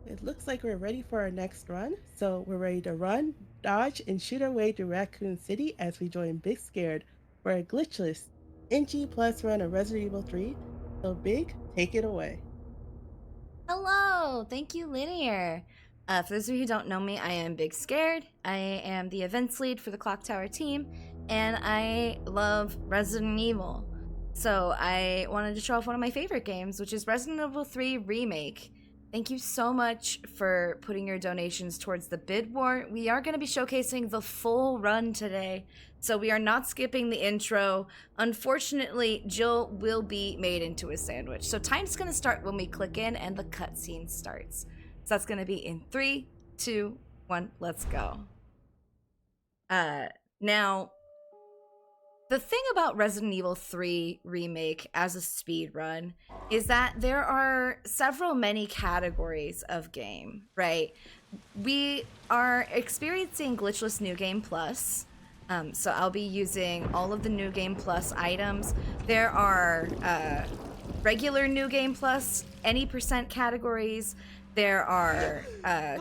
it looks like we're ready for our next run. So we're ready to run, dodge, and shoot our way to Raccoon City as we join Big Scared for a glitchless NG Plus run of Resident Evil 3. So Big, take it away. Hello, thank you, Linear. For those of you who don't know me, I am Big Scared. I am the events lead for the Clock Tower team, and I love Resident Evil. So I wanted to show off one of my favorite games, which is Resident Evil 3 Remake. Thank you so much for putting your donations towards the bid war. We are going to be showcasing the full run today, so we are not skipping the intro. Unfortunately, Jill will be made into a sandwich. So time's going to start when we click in and the cutscene starts. So that's going to be in 3, 2, 1, let's go. Now, the thing about Resident Evil 3 Remake as a speed run is that there are many categories of game, right? We are experiencing Glitchless New Game Plus, so I'll be using all of the New Game Plus items. There are regular New Game Plus, any percent categories. There are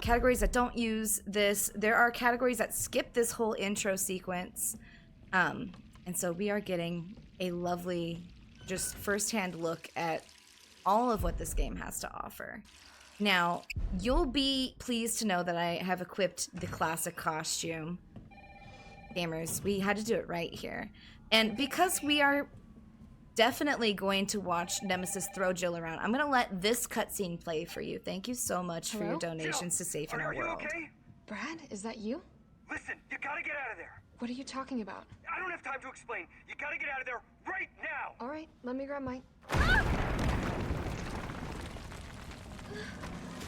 categories that don't use this. There are categories that skip this whole intro sequence. And so we are getting a lovely, just firsthand look at all of what this game has to offer. Now, you'll be pleased to know that I have equipped the classic costume. Gamers, we had to do it right here. And because we are definitely going to watch Nemesis throw Jill around, I'm gonna let this cutscene play for you. Thank you so much for your donations to Safe in Our World. Okay? Brad, is that you? Listen, you gotta get out of there. What are you talking about? I don't have time to explain. You gotta get out of there right now. All right, let me grab my...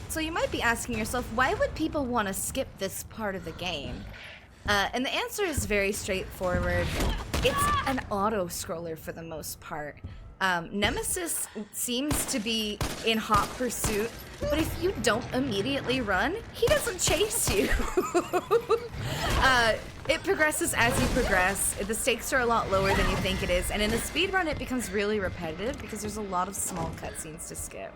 So you might be asking yourself, why would people want to skip this part of the game? And the answer is very straightforward. It's an auto-scroller for the most part. Nemesis seems to be in hot pursuit, but if you don't immediately run, he doesn't chase you. It progresses as you progress. The stakes are a lot lower than you think it is, and in a speedrun it becomes really repetitive because there's a lot of small cutscenes to skip.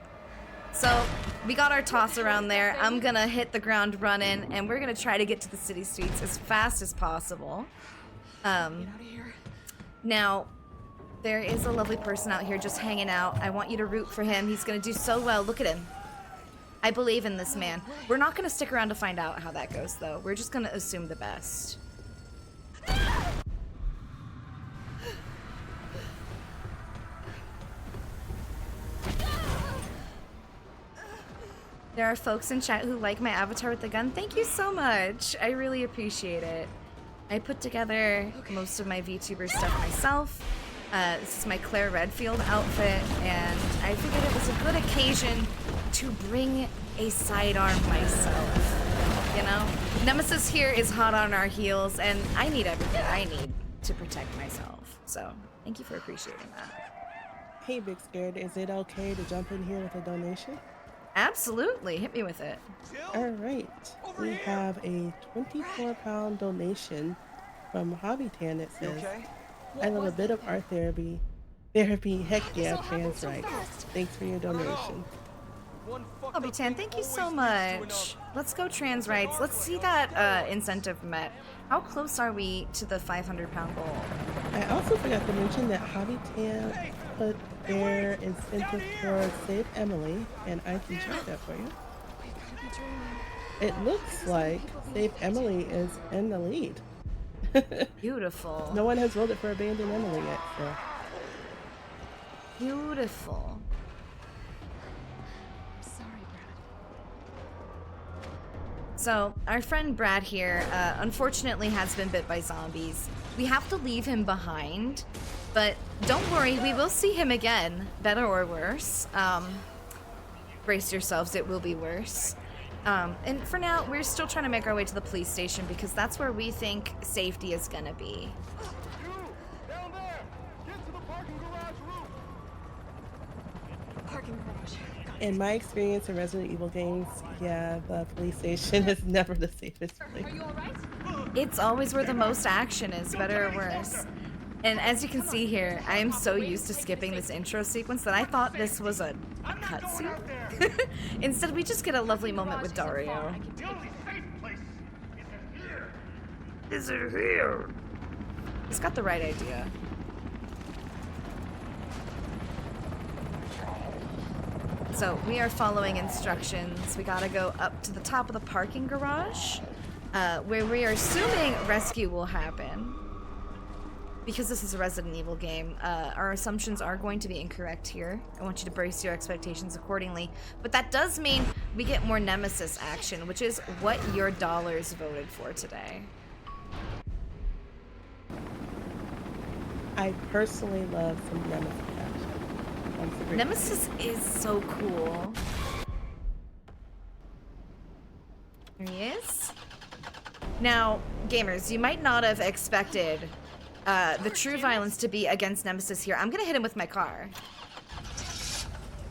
So, we got our toss around there. I'm gonna hit the ground running, and we're gonna try to get to the city streets as fast as possible. Get out of here. Now, there is a lovely person out here just hanging out. I want you to root for him. He's gonna do so well. Look at him. I believe in this man. We're not gonna stick around to find out how that goes, though. We're just gonna assume the best. There are folks in chat who like my avatar with the gun. Thank you so much. I really appreciate it. I put together most of my VTuber stuff myself. This is my Claire Redfield outfit, and I figured it was a good occasion to bring a sidearm myself. You know? Nemesis here is hot on our heels, and I need everything I need to protect myself. So, thank you for appreciating that. Hey Big Scared, is it okay to jump in here with a donation? Absolutely. Hit me with it. All right, we have a 24-pound donation from Hobbytan that says, I love a bit of art therapy. Heck yeah, trans rights. Thanks for your donation. Hobbytan, thank you so much. Let's go trans rights. Let's see that incentive met. How close are we to the 500-pound goal? I also forgot to mention that Hobbytan put their incentive for Save Emily, and I can check that for you. We gotta be dreaming. It looks like Save Emily is in the lead. Beautiful. No one has voted for Abandon Emily yet, so. Beautiful. Sorry, Brad. So, our friend Brad here, unfortunately has been bit by zombies. We have to leave him behind, but don't worry, we will see him again, better or worse. Brace yourselves, it will be worse. And for now, we're still trying to make our way to the police station because that's where we think safety is gonna be. Down there! Get to the parking garage roof! Parking garage. In my experience in Resident Evil games, yeah, the police station is never the safest place. Are you all right? It's always where the most action is, better or worse. And as you can see here, I am so used to skipping this intro sequence that I thought this was a cutscene. Instead, we just get a lovely moment with Dario. The only safe place is in here. Is it here? He's got the right idea. So we are following instructions. We gotta go up to the top of the parking garage, where we are assuming rescue will happen. Because this is a Resident Evil game, our assumptions are going to be incorrect here. I want you to brace your expectations accordingly. But that does mean we get more Nemesis action, which is what your dollars voted for today. I personally love some Nemesis action. Nemesis is so cool. There he is. Now, gamers, you might not have expected the true violence to be against Nemesis here. I'm gonna hit him with my car.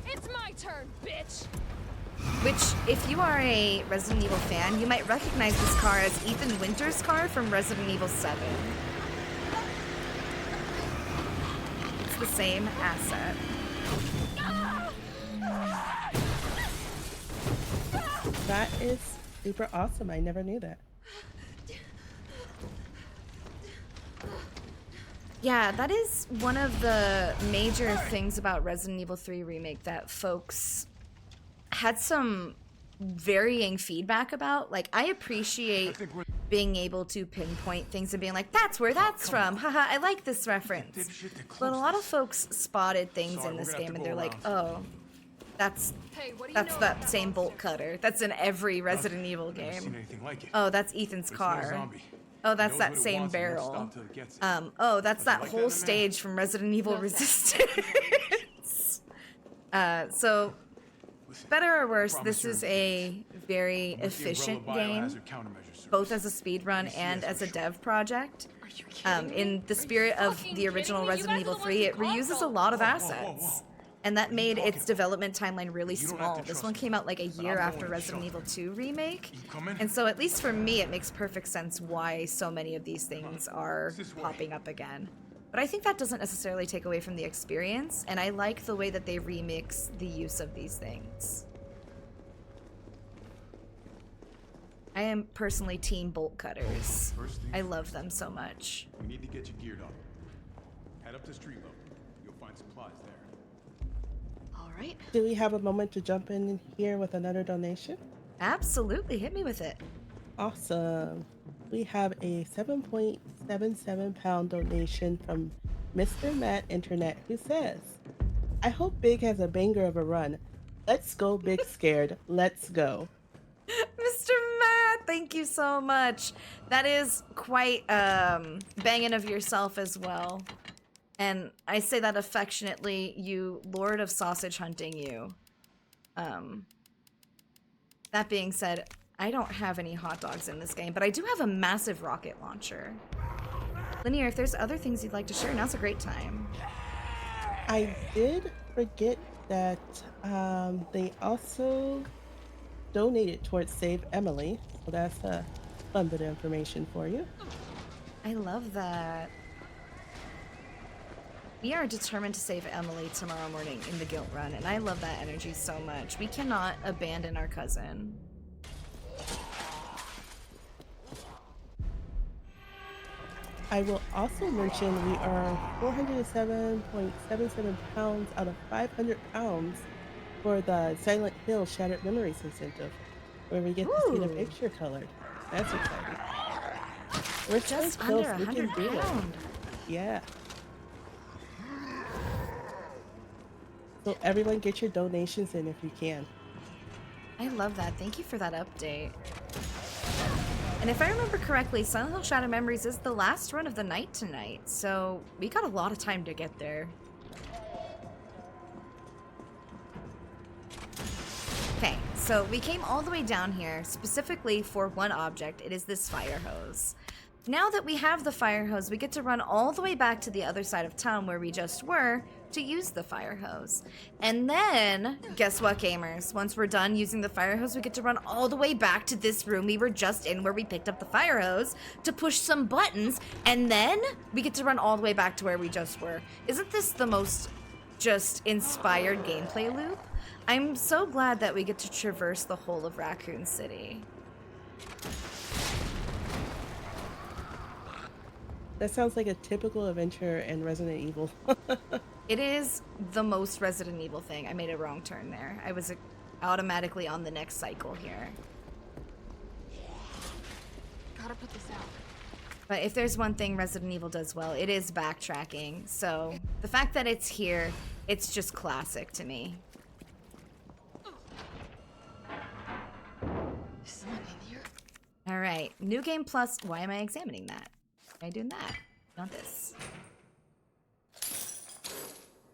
It's my turn, bitch. Which, if you are a Resident Evil fan, you might recognize this car as Ethan Winter's car from Resident Evil 7. It's the same asset. That is super awesome. I never knew that. Yeah, that is one of the major things about Resident Evil 3 Remake that folks had some varying feedback about. Like, I appreciate being able to pinpoint things and being like, that's where that's from. Haha, I like this reference. But a lot of folks spotted things in this game and they're like, oh, that's that same bolt cutter. That's in every Resident Evil game. Oh, that's Ethan's car. Oh, that's that same barrel. Oh, that's that whole stage from Resident Evil Resistance. So, better or worse, this is a very efficient game, both as a speedrun and as a dev project. In the spirit of the original Resident Evil 3, it reuses a lot of assets. And that made its development timeline really small. This one came out like a year after Resident Evil 2 Remake. And so at least for me, it makes perfect sense why so many of these things are popping up again. But I think that doesn't necessarily take away from the experience, and I like the way that they remix the use of these things. I am personally team bolt cutters. I love them so much. We need to get you geared up. Head up to street level. You'll find supplies there. All right. Do we have a moment to jump in here with another donation? Absolutely, hit me with it. Awesome. We have a 7.77 pound donation from Mr. Matt Internet, who says, I hope Big has a banger of a run. Let's go, BigScared. Let's go. Mr. Matt, thank you so much. That is quite banging of yourself as well. And I say that affectionately, you Lord of Sausage Hunting, you. That being said, I don't have any hot dogs in this game, but I do have a massive rocket launcher. Linear, if there's other things you'd like to share, now's a great time. I did forget that they also donated towards Save Emily, so that's a fun bit of information for you. I love that. We are determined to save Emily tomorrow morning in the guilt run, and I love that energy so much. We cannot abandon our cousin. I will also mention we are 407.77 pounds out of 500 pounds for the Silent Hill Shattered Memories incentive, where we get to see the picture colored. That's exciting. We're Just so under close, we 100 can do it. pounds. Yeah. So everyone get your donations in if you can. I love that. Thank you for that update. And if I remember correctly, Silent Hill Shattered Memories is the last run of the night tonight, so we got a lot of time to get there. Okay, so we came all the way down here specifically for one object. It is this fire hose. Now that we have the fire hose, we get to run all the way back to the other side of town where we just were to use the fire hose. And then, guess what, gamers? Once we're done using the fire hose, we get to run all the way back to this room we were just in where we picked up the fire hose to push some buttons, and then we get to run all the way back to where we just were. Isn't this the most just inspired gameplay loop? I'm so glad that we get to traverse the whole of Raccoon City. That sounds like a typical adventure in Resident Evil. It is the most Resident Evil thing. I made a wrong turn there. I was automatically on the next cycle here. Gotta put this out. But if there's one thing Resident Evil does well, it is backtracking. So the fact that it's here, it's just classic to me. Is someone in here? All right, New Game Plus. Why am I examining that? Why am I doing that? Not this.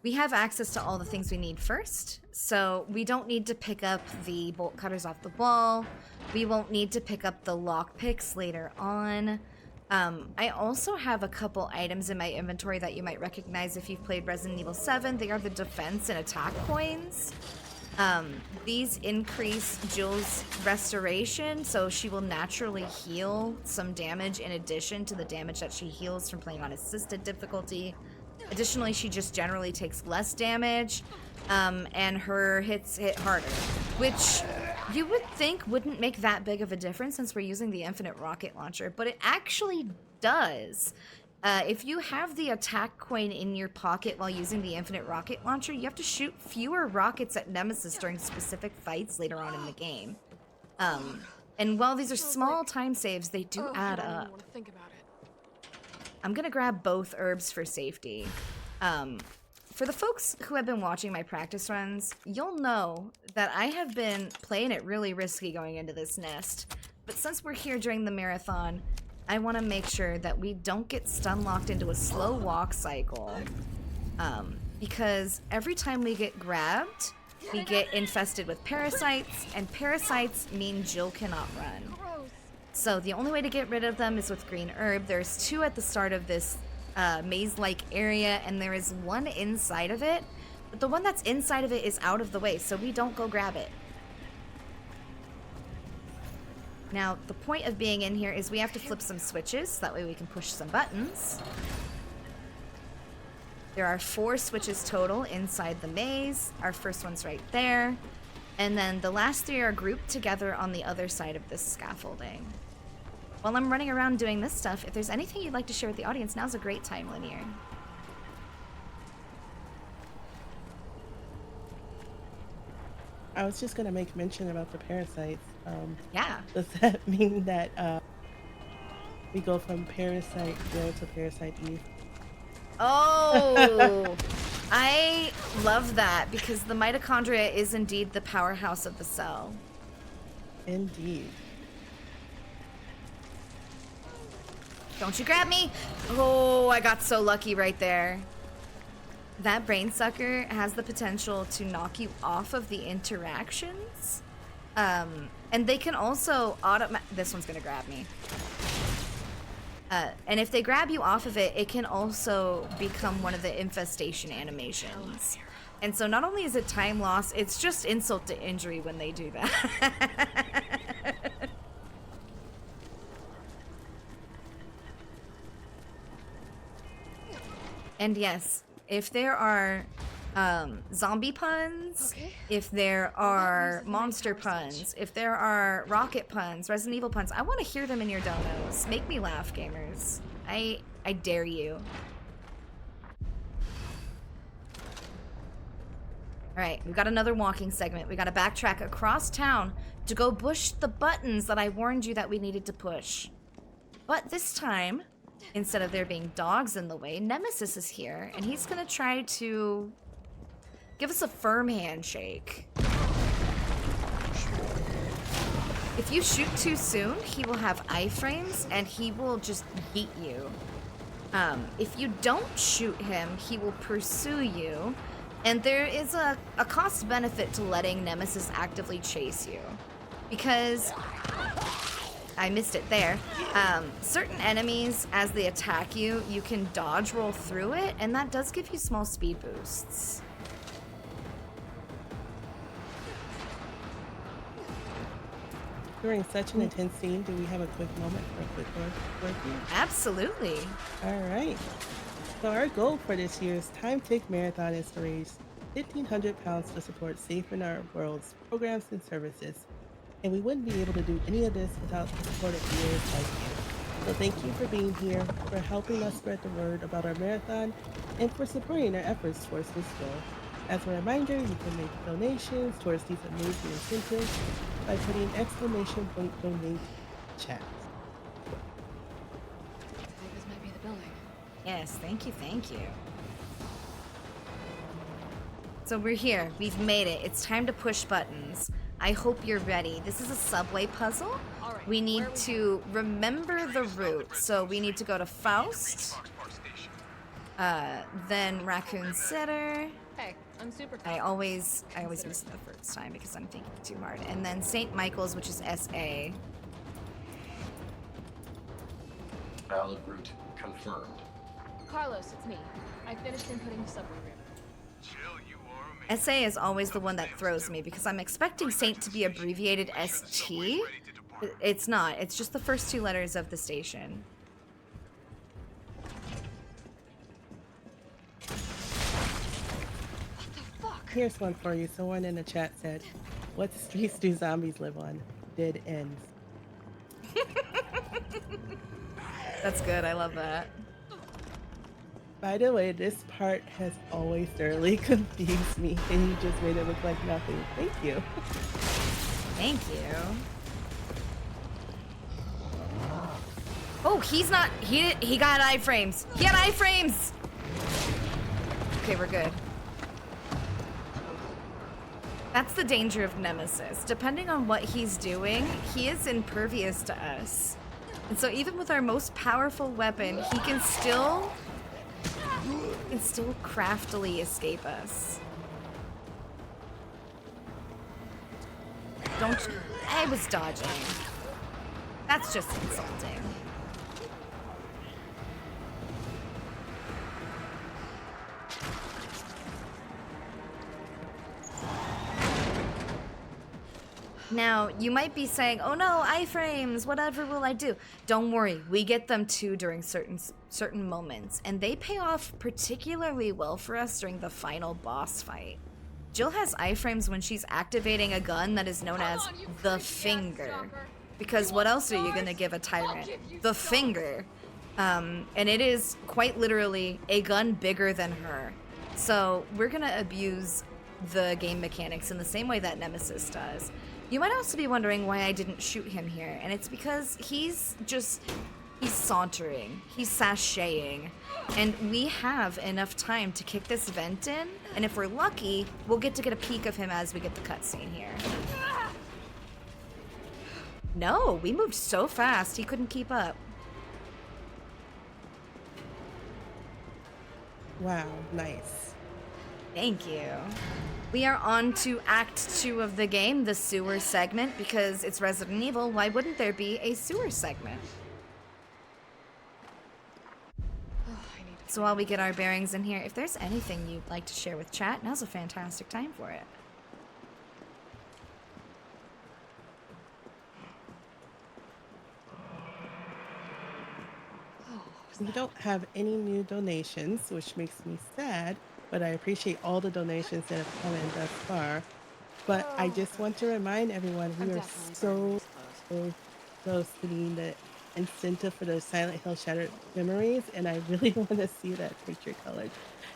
We have access to all the things we need first, so we don't need to pick up the bolt cutters off the wall. We won't need to pick up the lockpicks later on. I also have a couple items in my inventory that you might recognize if you've played Resident Evil 7. They are the defense and attack coins. These increase Jill's restoration, so she will naturally heal some damage in addition to the damage that she heals from playing on assisted difficulty. Additionally, she just generally takes less damage, and her hits hit harder, which you would think wouldn't make that big of a difference since we're using the infinite rocket launcher, but it actually does. If you have the attack coin in your pocket while using the infinite rocket launcher, you have to shoot fewer rockets at Nemesis during specific fights later on in the game. And while these are small time saves, they do add I don't even up. want to think about it. I'm gonna grab both herbs for safety. For the folks who have been watching my practice runs, you'll know that I have been playing it really risky going into this nest. But since we're here during the marathon, I want to make sure that we don't get stun locked into a slow walk cycle. Because every time we get grabbed, we get infested with parasites, and parasites mean Jill cannot run. Gross. So the only way to get rid of them is with green herb. There's 2 at the start of this maze-like area, and there is 1 inside of it. But the one that's inside of it is out of the way, so we don't go grab it. Now, the point of being in here is we have to flip some switches, so that way we can push some buttons. There are 4 switches total inside the maze. Our first one's right there. And then the last 3 are grouped together on the other side of this scaffolding. While I'm running around doing this stuff, if there's anything you'd like to share with the audience, now's a great time, Linear. I was just gonna make mention about the parasites. Yeah. Does that mean that we go from Parasite Girl to Parasite Eve? Oh, I love that because the mitochondria is indeed the powerhouse of the cell. Indeed. Don't you grab me? Oh, I got so lucky right there. That brain sucker has the potential to knock you off of the interactions. And they can also this one's gonna grab me. And if they grab you off of it, it can also become one of the infestation animations. And so not only is it time loss, it's just insult to injury when they do that. And yes, if there are zombie puns, if there are monster puns, if there are rocket puns, Resident Evil puns, I want to hear them in your donos. Make me laugh, gamers. I dare you. Alright, we've got another walking segment. We gotta backtrack across town to go push the buttons that I warned you that we needed to push. But this time, instead of there being dogs in the way, Nemesis is here, and he's gonna try to give us a firm handshake. If you shoot too soon, he will have iframes, and he will just beat you. If you don't shoot him, he will pursue you, and there is a cost-benefit to letting Nemesis actively chase you. Because I missed it there. Certain enemies, as they attack you, you can dodge roll through it, and that does give you small speed boosts. During such an intense scene, do we have a quick moment for a quick word here? Absolutely. All right. So our goal for this year's Time Tick Marathon is to raise 1,500 pounds to support Safe in Our World's programs and services. And we wouldn't be able to do any of this without the support of viewers like you. So thank you for being here, for helping us spread the word about our marathon, and for supporting our efforts towards this goal. As a reminder, you can make donations towards these amazing incentives by putting !donate chat. I think this might be the building. Yes, thank you, thank you. So we're here. We've made it. It's time to push buttons. I hope you're ready. This is a subway puzzle. We need to remember the route. So we need to go to Faust, then Raccoon Sitter. Hey, I'm super. I always miss it the first time because I'm thinking too hard. And then St. Michael's, which is SA. Valid route confirmed. Carlos, it's me. I finished inputting the subway route. SA is always the one that throws me because I'm expecting Saint to be abbreviated ST. It's not. It's just the first two letters of the station. Here's one for you. Someone in the chat said, "What streets do zombies live on? Dead ends." That's good. I love that. By the way, this part has always thoroughly confused me, and you just made it look like nothing. Thank you. Thank you. Oh, he's not. He got iframes. He had iframes. Okay, we're good. That's the danger of Nemesis. Depending on what he's doing, he is impervious to us. And so even with our most powerful weapon, he can still craftily escape us. Don't you? I was dodging. That's just insulting. Now, you might be saying, oh no, iframes, whatever will I do? Don't worry, we get them too during certain moments, and they pay off particularly well for us during the final boss fight. Jill has iframes when she's activating a gun that is known as the Finger. Because what else are you gonna give a tyrant? The Finger. And it is quite literally a gun bigger than her. So we're gonna abuse the game mechanics in the same way that Nemesis does. You might also be wondering why I didn't shoot him here, and it's because he's sauntering, he's sashaying, and we have enough time to kick this vent in, and if we're lucky, we'll get a peek of him as we get the cutscene here. No, we moved so fast, he couldn't keep up. Wow, nice. Thank you. We are on to Act 2 of the game, the sewer segment, because it's Resident Evil. Why wouldn't there be a sewer segment? So while we get our bearings in here, if there's anything you'd like to share with chat, now's a fantastic time for it. We don't have any new donations, which makes me sad, but I appreciate all the donations that have come in thus far. But I just want to remind everyone, we are so close to being the incentive for the Silent Hill Shattered Memories, and I really want to see that picture colored.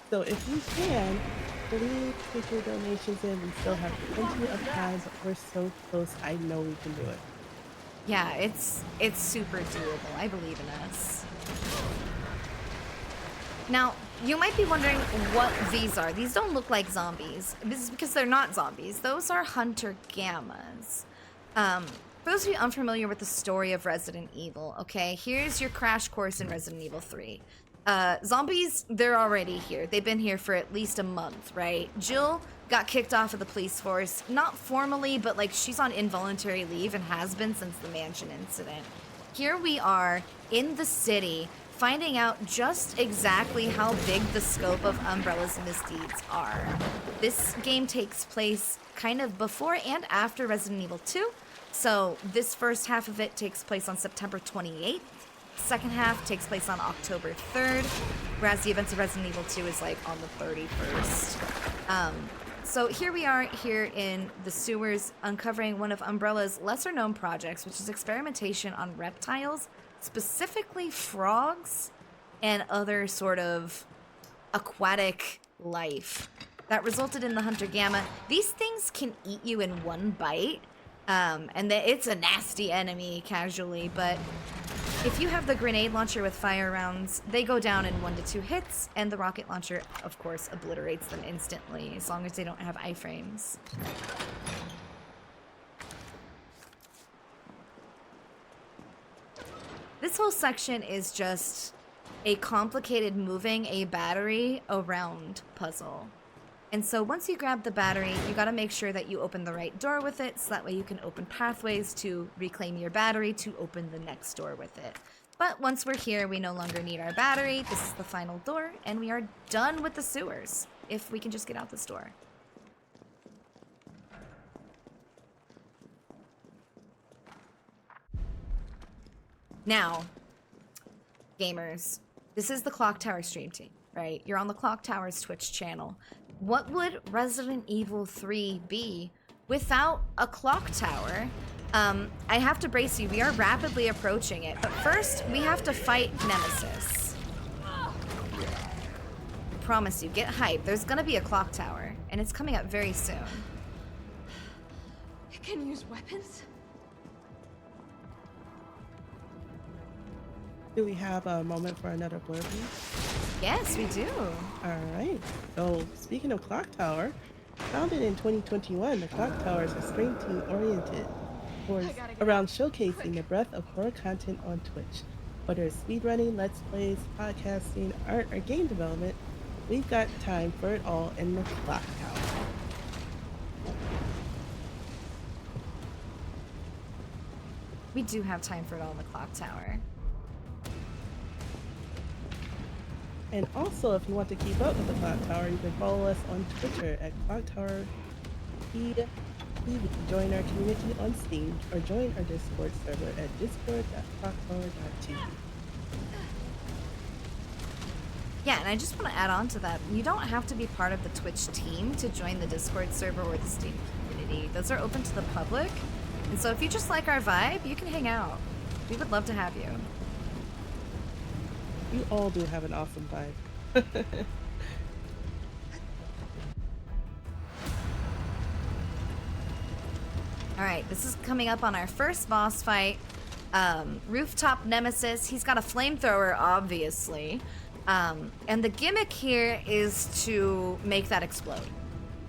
So if you can, please put your donations in. We still have plenty of time, but we're so close. I know we can do it. Yeah, it's super doable. I believe in us. Now, you might be wondering what these are. These don't look like zombies. This is because they're not zombies. Those are Hunter Gammas. For those of you unfamiliar with the story of Resident Evil, okay, here's your crash course in Resident Evil 3. Zombies, they're already here. They've been here for at least a month, right? Jill got kicked off of the police force. Not formally, but like she's on involuntary leave and has been since the mansion incident. Here we are in the city, finding out just exactly how big the scope of Umbrella's misdeeds are. This game takes place kind of before and after Resident Evil 2. So this first half of it takes place on September 28th. Second half takes place on October 3rd, whereas the events of Resident Evil 2 is like on the 31st. So here we are here in the sewers, uncovering one of Umbrella's lesser known projects, which is experimentation on reptiles, specifically frogs and other sort of aquatic life that resulted in the Hunter Gamma. These things can eat you in one bite, and it's a nasty enemy casually, but if you have the grenade launcher with fire rounds, they go down in 1 to 2 hits, and the rocket launcher, of course, obliterates them instantly, as long as they don't have iframes. This whole section is just a complicated moving a battery around puzzle. And so once you grab the battery, you gotta make sure that you open the right door with it, so that way you can open pathways to reclaim your battery to open the next door with it. But once we're here, we no longer need our battery. This is the final door, and we are done with the sewers, if we can just get out this door. Now, gamers, this is the Clock Tower stream team, right? You're on the Clock Tower's Twitch channel. What would Resident Evil 3 be without a clock tower? I have to brace you. We are rapidly approaching it. But first, we have to fight Nemesis. I promise you, get hyped. There's gonna be a clock tower, and it's coming up very soon. It can use weapons? Do we have a moment for another blurb? Yes, we do. All right. So speaking of Clock Tower, founded in 2021, the Clock Tower is a stream team oriented around showcasing the breadth of horror content on Twitch. Whether it's speedrunning, let's plays, podcasting, art, or game development, we've got time for it all in the Clock Tower. We do have time for it all in the clock tower. And also, if you want to keep up with the Clock Tower, you can follow us on Twitter at Clock Tower TV. Join our community on Steam or join our Discord server at discord.clocktower.tv. Yeah, and I just want to add on to that. You don't have to be part of the Twitch team to join the Discord server or the Steam community. Those are open to the public. And so if you just like our vibe, you can hang out. We would love to have you. You all do have an awesome vibe. Alright, this is coming up on our first boss fight. Rooftop Nemesis. He's got a flamethrower, obviously. And the gimmick here is to make that explode.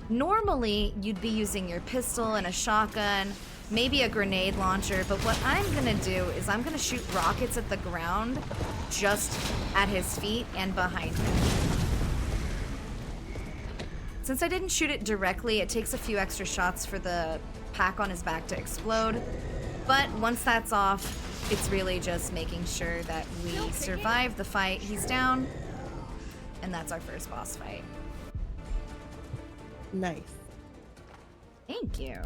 Normally, you'd be using your pistol and a shotgun, maybe a grenade launcher, but what I'm gonna do is I'm gonna shoot rockets at the ground just at his feet and behind him. Since I didn't shoot it directly, it takes a few extra shots for the pack on his back to explode. But once that's off, it's really just making sure that we survive the fight. He's down, and that's our first boss fight. Nice. Thank you.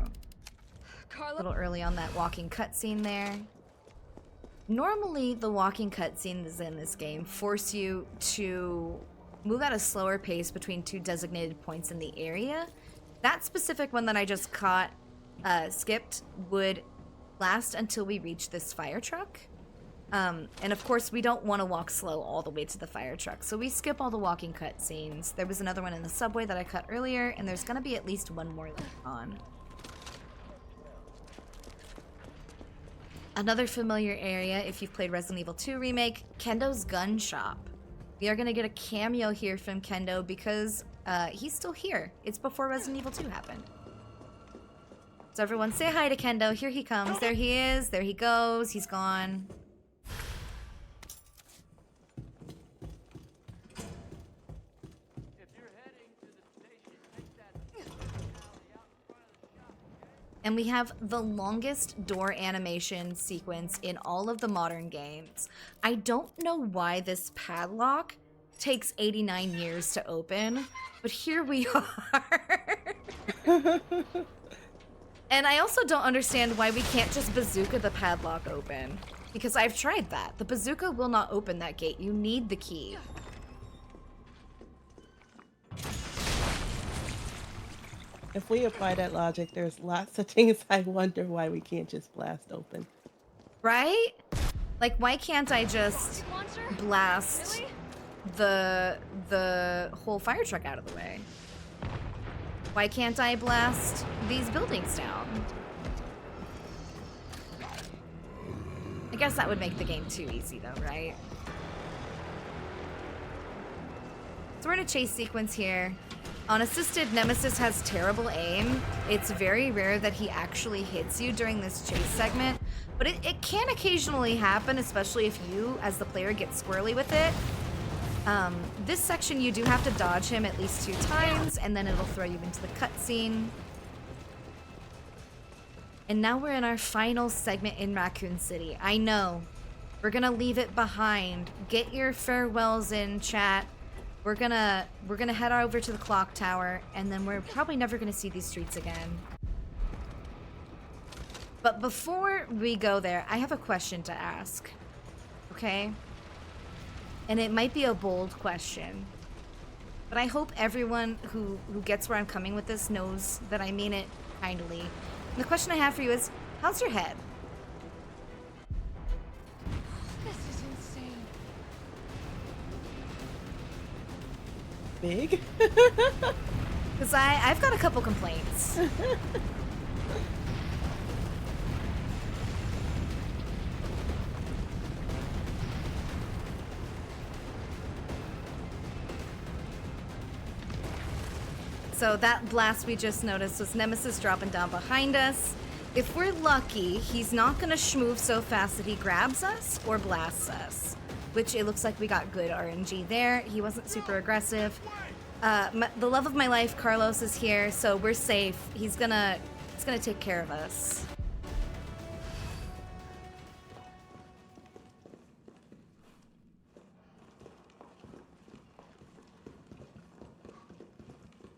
Carla? A little early on that walking cutscene there. Normally, the walking cutscenes in this game force you to move at a slower pace between two designated points in the area. That specific one that I just skipped would last until we reach this fire truck. And of course, we don't want to walk slow all the way to the fire truck, so we skip all the walking cutscenes. There was another one in the subway that I cut earlier, and there's gonna be at least one more later on. Another familiar area, if you've played Resident Evil 2 Remake, Kendo's gun shop. We are gonna get a cameo here from Kendo because he's still here. It's before Resident Evil 2 happened. So everyone say hi to Kendo. Here he comes. There he is. There he goes. He's gone. and we have the longest door animation sequence in all of the modern games. I don't know why this padlock takes 89 years to open, but here we are. And I also don't understand why we can't just bazooka the padlock open, because I've tried that. The bazooka will not open that gate. You need the key. If we apply that logic, there's lots of things I wonder why we can't just blast open. Right? Like, why can't I just Launcher? blast Really? the whole fire truck out of the way? Why can't I blast these buildings down? I guess that would make the game too easy though, right? So we're in a chase sequence here. Unassisted, Nemesis has terrible aim. It's very rare that he actually hits you during this chase segment, but it can occasionally happen, especially if you, as the player, get squirrely with it. This section, you do have to dodge him at least 2 times, and then it'll throw you into the cutscene. And now we're in our final segment in Raccoon City. I know. We're gonna leave it behind. Get your farewells in, chat. We're gonna head over to the clock tower, and then we're probably never gonna see these streets again. But before we go there, I have a question to ask. Okay? And it might be a bold question, but I hope everyone who gets where I'm coming with this knows that I mean it kindly. And the question I have for you is, how's your head? This is insane. Big? Because I've got a couple complaints. So that blast we just noticed was Nemesis dropping down behind us. If we're lucky, he's not gonna schmove so fast that he grabs us or blasts us, which it looks like we got good RNG there. He wasn't super aggressive. The love of my life, Carlos, is here, so we're safe. He's gonna take care of us.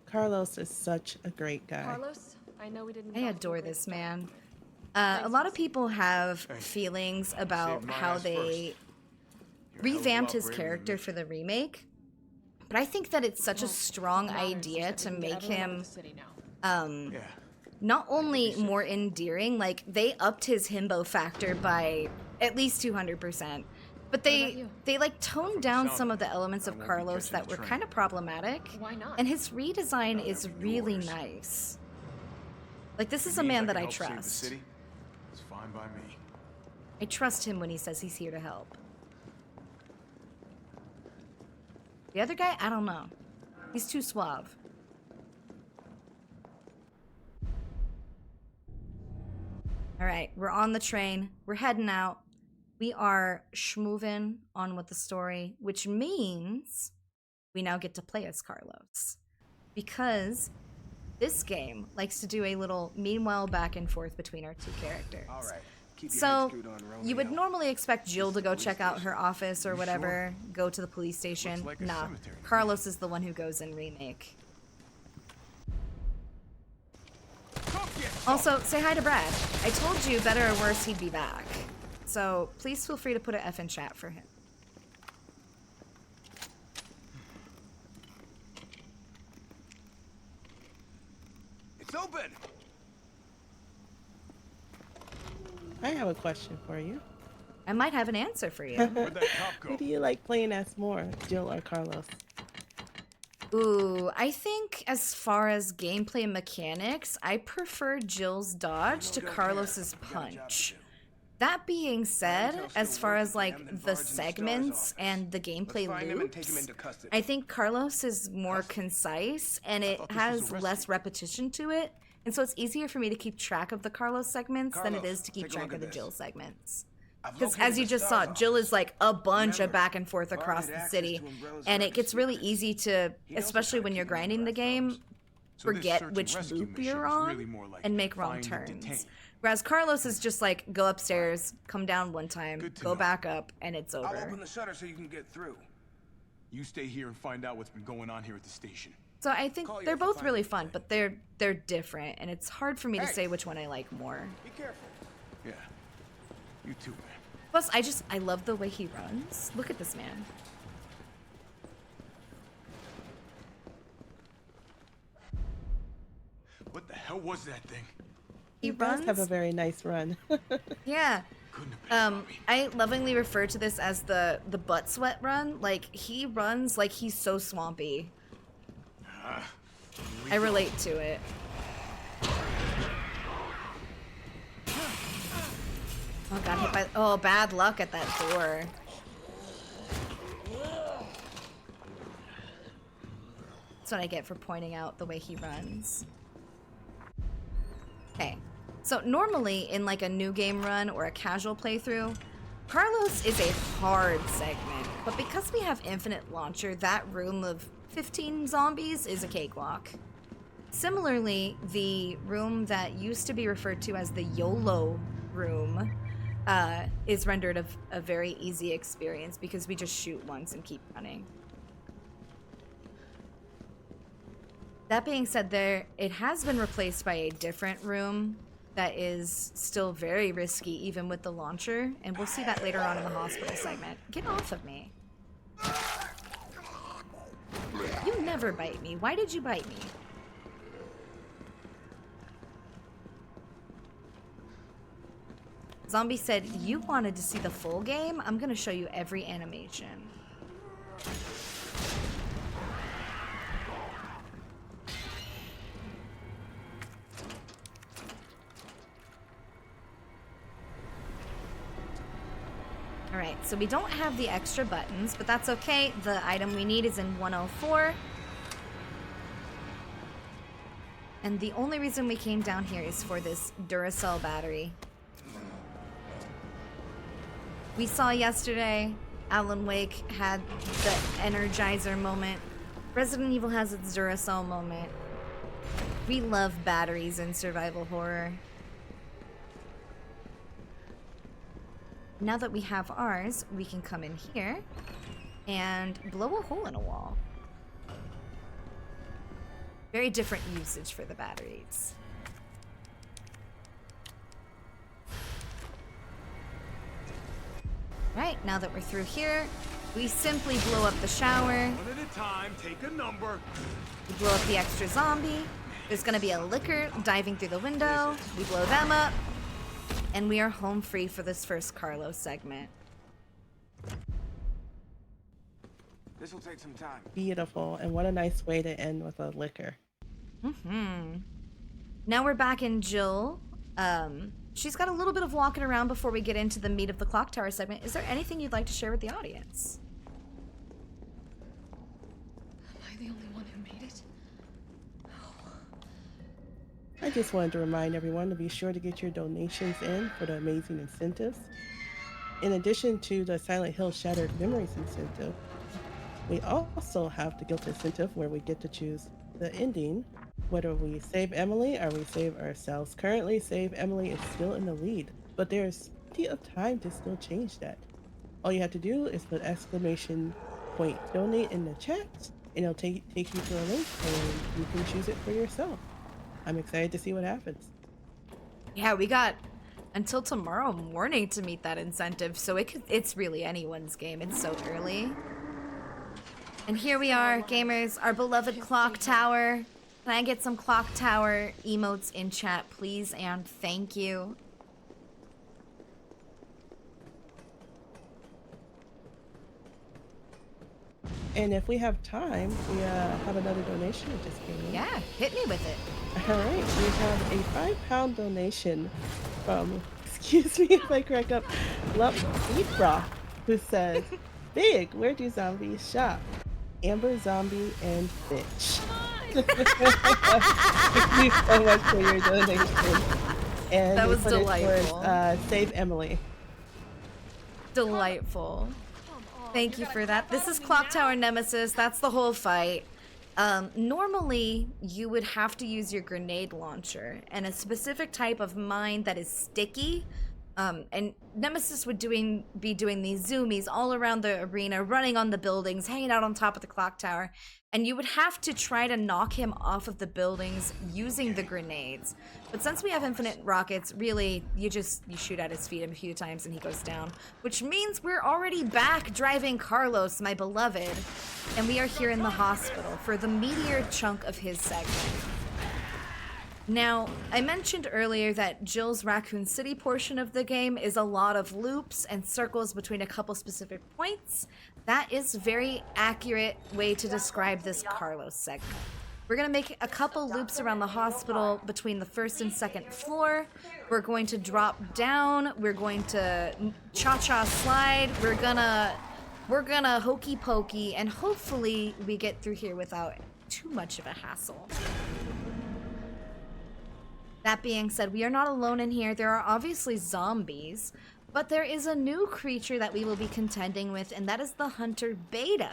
Carlos is such a great guy. Carlos, I know we didn't. I adore this man. A lot of people have feelings about how they revamped his character for the remake, but I think that it's such a strong idea to make him not only more endearing, like they upped his himbo factor by at least 200%, but they like toned down some of the elements of Carlos that were kind of problematic. Why not? And his redesign is really nice. Like, this is a man that I trust. It's fine by me. I trust him when he says he's here to help. The other guy, I don't know. He's too suave. All right, we're on the train. We're heading out. We are schmoving on with the story, which means we now get to play as Carlos. Because this game likes to do a little meanwhile back and forth between our 2 characters. All right. Keep your head So, screwed on, Romeo. you would normally expect Jill to go check out her office or whatever, go to the police station. like a Nah, cemetery. Carlos is the one who goes in remake. Also, say hi to Brad. I told you, better or worse, he'd be back. So, please feel free to put an F in chat for him. It's open. I have a question for you. I might have an answer for you. Where'd that cop Who go? do you like playing as more, Jill or Carlos? Ooh, I think as far as gameplay mechanics, I prefer Jill's dodge to Carlos's punch. That being said, as far as like the segments and the gameplay loops, I think Carlos is more concise and it has less repetition to it. And so it's easier for me to keep track of the Carlos segments than it is to keep track of the Jill segments. Because as you just saw, Jill is like a bunch of back and forth across the city. And it gets really easy to, especially when you're grinding the game, So this forget search and which rescue loop mission you're is on really more like and make wrong find and detain. turns. Whereas Carlos is just like, go upstairs, come down one time, Good to go know. back up, and it's I'll over. open the shutter so you can get through. You stay here and find out what's been going on here at the station. So I think Call you they're if you both find really anything. fun, but they're different, and it's hard for me to Hey. say which one I like more. Be careful. Yeah. You too, man. Plus, I love the way he runs. Look at this man. What the hell was that thing? He He does have a runs. very nice run. Yeah. Couldn't have been a zombie. I lovingly refer to this as the butt sweat run. Like, he runs like he's so swampy. I relate to it. Oh, got hit by. Oh, bad luck at that door. That's what I get for pointing out the way he runs. Okay. So normally in like a new game run or a casual playthrough, Carlos is a hard segment, but because we have infinite launcher, that room of 15 zombies is a cakewalk. Similarly, the room that used to be referred to as the YOLO room is rendered a very easy experience because we just shoot once and keep running. That being said, it has been replaced by a different room that is still very risky, even with the launcher, and we'll see that later on in the hospital segment. Get off of me. You never bite me. Why did you bite me? Zombie said, you wanted to see the full game? I'm gonna show you every animation. Alright, so we don't have the extra buttons, but that's okay. The item we need is in 104. And the only reason we came down here is for this Duracell battery. We saw yesterday, Alan Wake had the Energizer moment. Resident Evil has its Duracell moment. We love batteries in survival horror. Now that we have ours, we can come in here and blow a hole in a wall. Very different usage for the batteries. Right, now that we're through here, we simply blow up the shower. One at a time, take a number. We blow up the extra zombie. There's gonna be a licker diving through the window. We blow them up. And we are home free for this first Carlos segment. This will take some time. Beautiful. And what a nice way to end with a liquor. Now we're back in Jill. She's got a little bit of walking around before we get into the meat of the clock tower segment. Is there anything you'd like to share with the audience? Am I the only one who made it? I just wanted to remind everyone to be sure to get your donations in for the amazing incentives. In addition to the Silent Hill Shattered Memories incentive, we also have the Guilt incentive where we get to choose the ending, whether we save Emily or we save ourselves. Currently, Save Emily is still in the lead, but there's plenty of time to still change that. All you have to do is put !donate in the chat, and it'll take you to a link, and you can choose it for yourself. I'm excited to see what happens. Yeah, we got until tomorrow morning to meet that incentive, so it's really anyone's game. It's so early. And here we are, gamers, our beloved clock tower. Can I get some clock tower emotes in chat, please, and thank you. And if we have time, we have another donation that just came in. Yeah, hit me with it. All right, we have a £5 donation from, excuse me if I crack up, Lupra, who says, Big, where do zombies shop? Amber, Zombie, and Bitch. Thank you so much for your donation. And That we was put it delightful. towards, Save Emily. Delightful. Thank you for that. This is Clock Tower Nemesis. That's the whole fight. Normally, you would have to use your grenade launcher and a specific type of mine that is sticky. And Nemesis would be doing these zoomies all around the arena, running on the buildings, hanging out on top of the clock tower. And you would have to try to knock him off of the buildings using the grenades. But since we have infinite rockets, really, you shoot at his feet a few times and he goes down. Which means we're already back driving Carlos, my beloved. And we are here in the hospital for the meteor chunk of his segment. Now, I mentioned earlier that Jill's Raccoon City portion of the game is a lot of loops and circles between a couple specific points. That is a very accurate way to describe this Carlos segment. We're going to make a couple loops around the hospital between the first and second floor. We're going to drop down. We're going to cha-cha slide. We're gonna hokey pokey, and hopefully we get through here without too much of a hassle. That being said, we are not alone in here. There are obviously zombies, but there is a new creature that we will be contending with, and that is the Hunter Beta.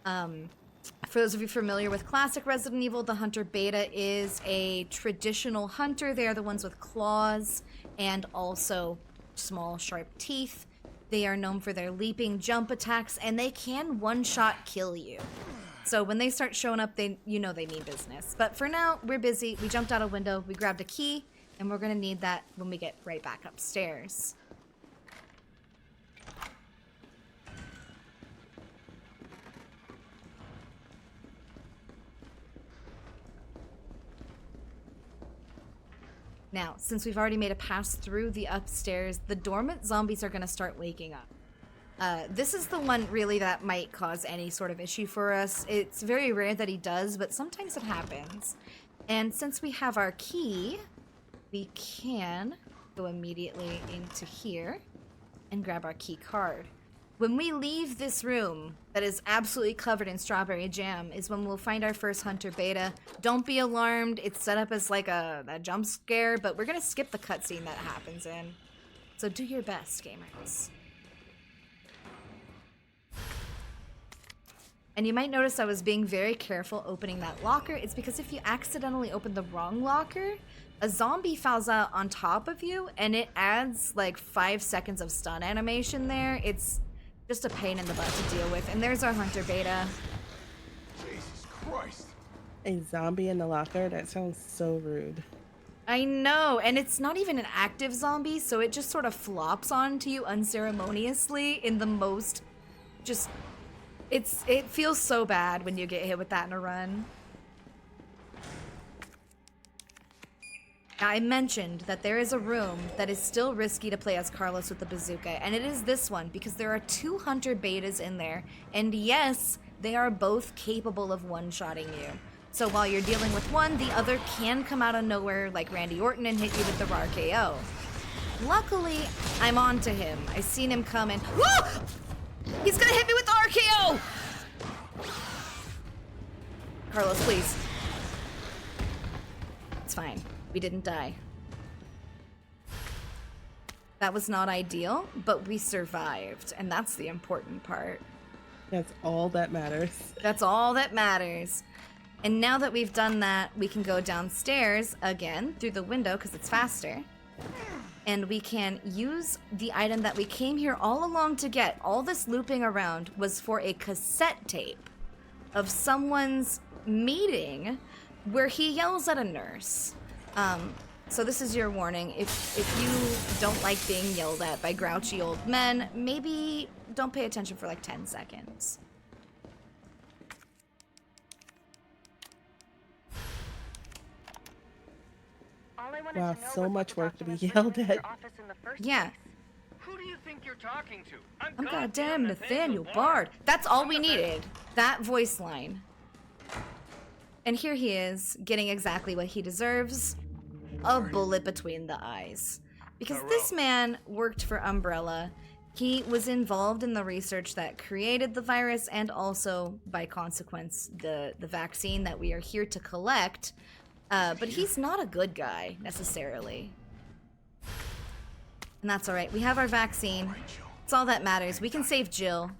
For those of you familiar with classic Resident Evil, the Hunter Beta is a traditional hunter. They are the ones with claws and also small, sharp teeth. They are known for their leaping jump attacks, and they can one-shot kill you. So when they start showing up, you know they mean business. But for now, we're busy. We jumped out a window, we grabbed a key, and we're gonna need that when we get right back upstairs. Now, since we've already made a pass through the upstairs, the dormant zombies are gonna start waking up. This is the one really that might cause any sort of issue for us. It's very rare that he does, but sometimes it happens. And since we have our key, we can go immediately into here and grab our key card. When we leave this room that is absolutely covered in strawberry jam is when we'll find our first Hunter Beta. Don't be alarmed, it's set up as like a jump scare, but we're gonna skip the cutscene that happens in. So do your best, gamers. And you might notice I was being very careful opening that locker. It's because if you accidentally open the wrong locker, a zombie falls out on top of you and it adds like 5 seconds of stun animation there. It's just a pain in the butt to deal with. And there's our Hunter Beta. Jesus Christ! A zombie in the locker? That sounds so rude. I know, and it's not even an active zombie, so it just sort of flops onto you unceremoniously in the most just... It feels so bad when you get hit with that in a run. Now, I mentioned that there is a room that is still risky to play as Carlos with the bazooka, and it is this one, because there are 2 Hunter Betas in there, and yes, they are both capable of one-shotting you. So while you're dealing with one, the other can come out of nowhere like Randy Orton and hit you with the RKO. Luckily, I'm on to him. I seen him come and... Whoa! He's gonna hit me with the RKO! Carlos, please. It's fine. We didn't die. That was not ideal, but we survived, and that's the important part. That's all that matters. That's all that matters. And now that we've done that, we can go downstairs again through the window because it's faster. And we can use the item that we came here all along to get. All this looping around was for a cassette tape of someone's meeting where he yells at a nurse. So this is your warning. If you don't like being yelled at by grouchy old men, maybe don't pay attention for like 10 seconds. Wow, so much work to be yelled at. Yeah. Who do you think you're talking to? I'm goddamn Nathaniel Bard. That's all we needed. That voice line. And here he is, getting exactly what he deserves. A bullet between the eyes. Because this man worked for Umbrella. He was involved in the research that created the virus and also, by consequence, the vaccine that we are here to collect. But he's not a good guy, necessarily. And that's alright. We have our vaccine. It's all that matters. We can save Jill.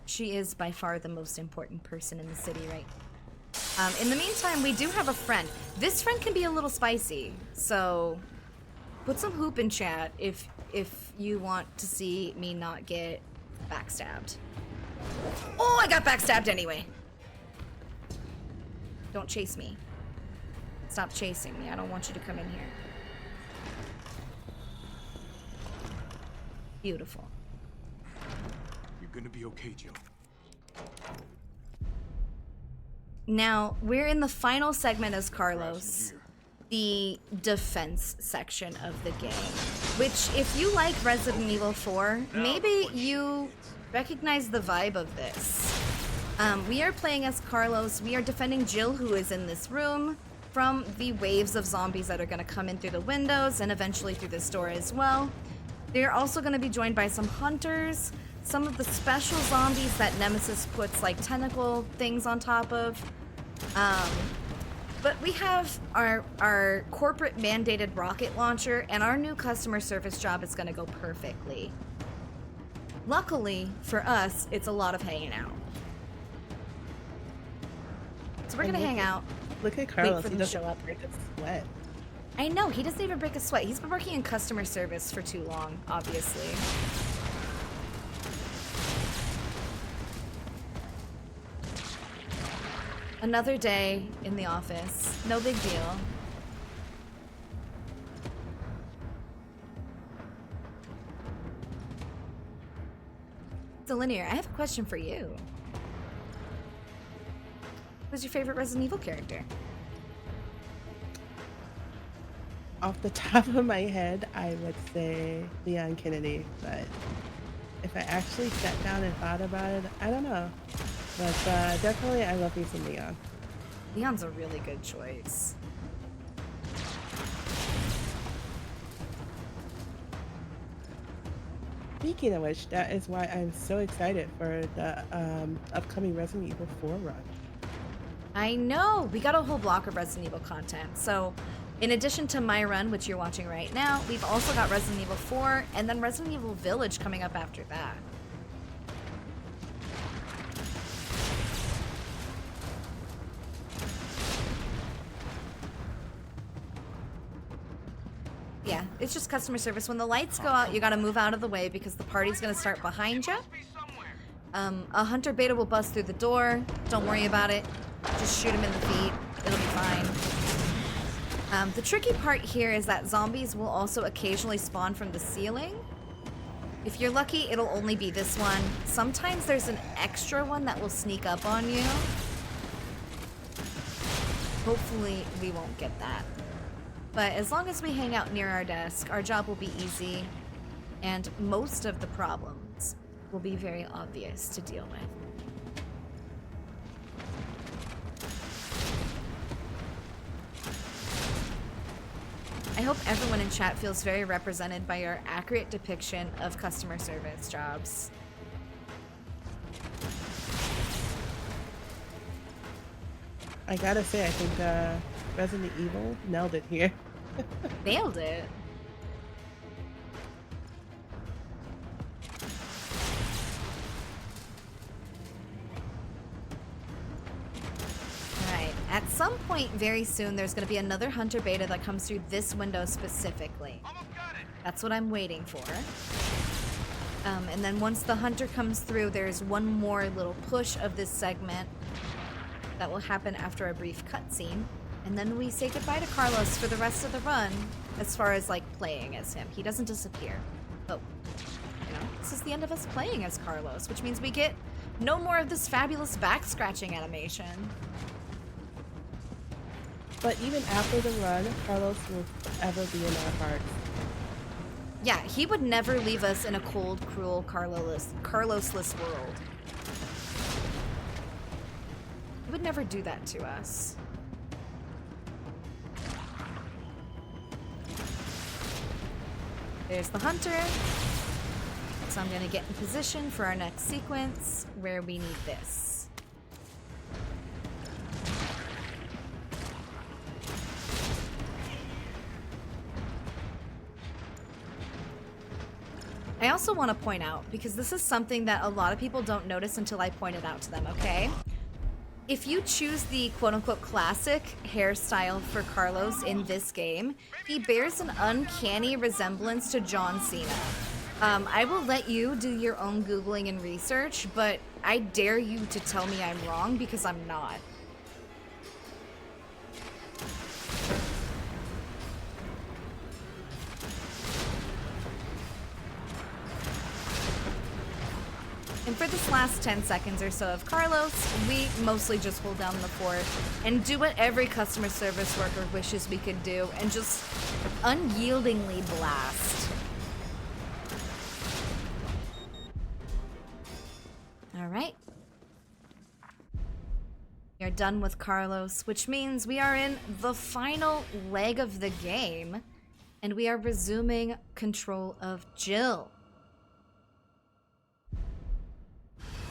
She is by far the most important person in the city, right? In the meantime, we do have a friend. This friend can be a little spicy, so put some hoop in chat if you want to see me not get backstabbed. Oh, I got backstabbed anyway. Don't chase me. Stop chasing me. I don't want you to come in here. Beautiful. You're gonna be okay, Jill. Now, we're in the final segment as Carlos, the defense section of the game, which, if you like Resident Evil 4, maybe you recognize the vibe of this. We are playing as Carlos. We are defending Jill, who is in this room, from the waves of zombies that are going to come in through the windows and eventually through this door as well. They're also going to be joined by some hunters, some of the special zombies that Nemesis puts like tentacle things on top of. But we have our corporate mandated rocket launcher, and our new customer service job is going to go perfectly. Luckily for us, it's a lot of hanging out. So we're going to hang out. Look at Carlos. Wait for He them to doesn't show up. break a sweat. I know, he doesn't even break a sweat. He's been working in customer service for too long, obviously. Another day in the office. No big deal. So Linear, I have a question for you. Who's your favorite Resident Evil character? Off the top of my head, I would say Leon Kennedy, but if I actually sat down and thought about it, I don't know. But definitely, I love me some Leon. Leon's a really good choice. Speaking of which, that is why I'm so excited for the upcoming Resident Evil 4 run. I know! We got a whole block of Resident Evil content. So, in addition to my run, which you're watching right now, we've also got Resident Evil 4 and then Resident Evil Village coming up after that. Yeah, it's just customer service. When the lights go out, you gotta move out of the way because the party's gonna start behind you. A hunter beta will bust through the door. Don't worry about it. Just shoot him in the feet. It'll be fine. The tricky part here is that zombies will also occasionally spawn from the ceiling. If you're lucky, it'll only be this one. Sometimes there's an extra one that will sneak up on you. Hopefully, we won't get that. But as long as we hang out near our desk, our job will be easy, and most of the problems will be very obvious to deal with. I hope everyone in chat feels very represented by your accurate depiction of customer service jobs. I gotta say, I think Resident Evil nailed it here. Nailed it. Alright, at some point very soon there's going to be another hunter beta that comes through this window specifically. That's what I'm waiting for. And then once the hunter comes through, there's one more little push of this segment that will happen after a brief cutscene. And then we say goodbye to Carlos for the rest of the run, as far as, like, playing as him. He doesn't disappear. But, you know, this is the end of us playing as Carlos, which means we get no more of this fabulous back-scratching animation. But even after the run, Carlos will forever be in our hearts. Yeah, he would never leave us in a cold, cruel, Carlosless world. He would never do that to us. There's the hunter. So I'm gonna get in position for our next sequence where we need this. I I also want to point out, because this is something that a lot of people don't notice until I point it out to them, okay? If you choose the quote-unquote classic hairstyle for Carlos in this game, he bears an uncanny resemblance to John Cena. I will let you do your own Googling and research, but I dare you to tell me I'm wrong, because I'm not. And for this last 10 seconds or so of Carlos, we mostly just hold down the fort and do what every customer service worker wishes we could do, and just unyieldingly blast. All right. We are done with Carlos, which means we are in the final leg of the game, and we are resuming control of Jill.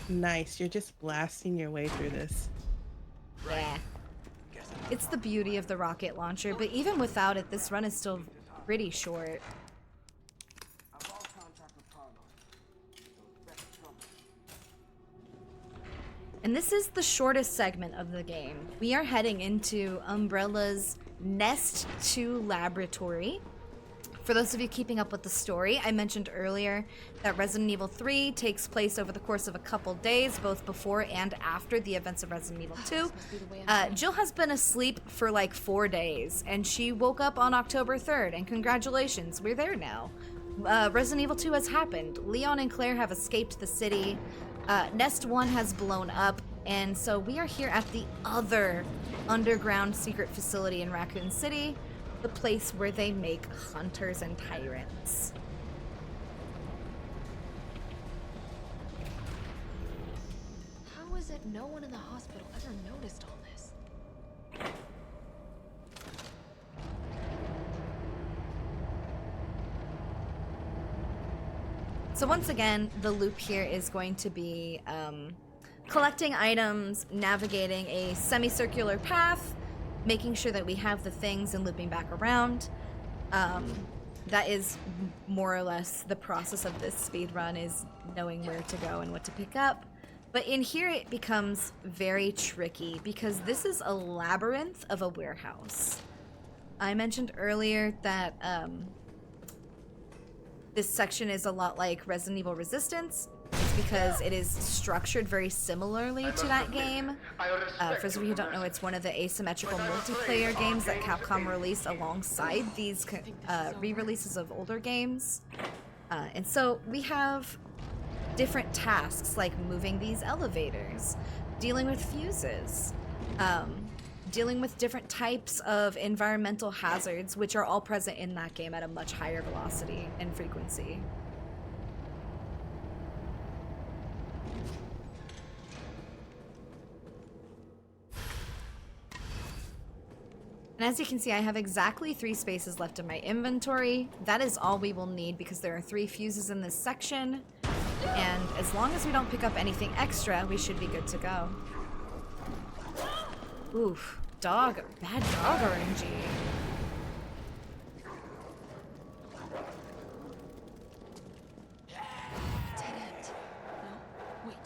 Nice, you're just blasting your way through this. Yeah. It's the beauty of the rocket launcher, but even without it, this run is still pretty short. And this is the shortest segment of the game. We are heading into Umbrella's Nest 2 laboratory. For those of you keeping up with the story, I mentioned earlier that Resident Evil 3 takes place over the course of a couple days, both before and after the events of Resident Evil 2. Jill has been asleep for like 4 days, and she woke up on October 3rd, and congratulations, we're there now. Resident Evil 2 has happened. Leon and Claire have escaped the city. Nest 1 has blown up, and so we are here at the other underground secret facility in Raccoon City, the place where they make hunters and tyrants. How is it no one in the hospital ever noticed all this? So once again, the loop here is going to be collecting items, navigating a semicircular path, making sure that we have the things and looping back around. That is more or less the process of this speed run, is knowing where to go and what to pick up. But in here it becomes very tricky because this is a labyrinth of a warehouse. I mentioned earlier that this section is a lot like Resident Evil Resistance. It's because it is structured very similarly to that game. For those of you who don't know, it's one of the asymmetrical multiplayer games that Capcom released alongside these re-releases of older games. And so we have different tasks like moving these elevators, dealing with fuses, dealing with different types of environmental hazards, which are all present in that game at a much higher velocity and frequency. And as you can see, I have exactly 3 spaces left in my inventory. That is all we will need because there are 3 fuses in this section. And as long as we don't pick up anything extra, we should be good to go. Oof, bad dog RNG. Dead end. No, wait.